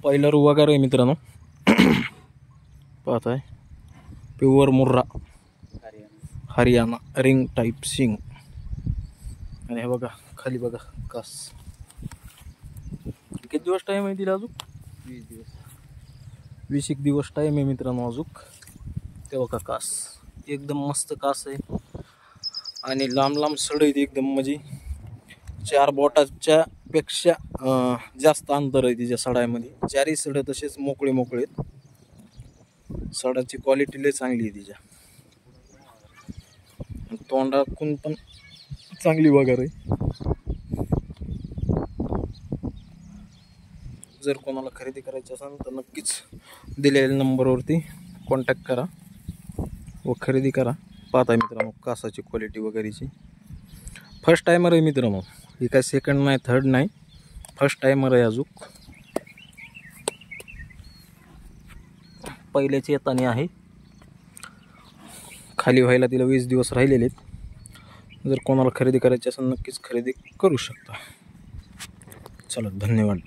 पहिला वगैरे मित्रांनो पाहताय pure Murrah Haryana ring type सिंग. आणि हे बघा खाली बघा कास. किती दिवस टाईम आहे तिला अजून? 20 दिवस. 20 दिवस टाईम आहे मित्रांनो अजून. ते बघा कास एकदम मस्त कास आहे आणि लांब लांब सड आहे एकदम, म्हणजे 4 बोटाच्या पेक्षा जास्त अंतर आहे तिच्या सडामध्ये. 4ही सड तसेच मोकळे मोकळे आहेत. सडाची क्वालिटी लय चांगली आहे तिच्या. तोंडातून पण चांगली वगैरे. जर कोणाला खरेदी करायची असेल तर नक्कीच दिलेल्या नंबरवरती कॉन्टॅक्ट करा व खरेदी करा. पाहताय मित्रांनो कासाची क्वालिटी वगैरेची. फर्स्ट टायमर आहे मित्रांनो, ही काय सेकंड नाही थर्ड नाही, फर्स्ट टायमर आहे अजून. पहिल्याची येताना आहे. खाली व्हायला तिला 20 दिवस राहिलेले आहेत. जर कोणाला खरेदी करायची असेल नक्कीच खरेदी करू शकता. चला धन्यवाद.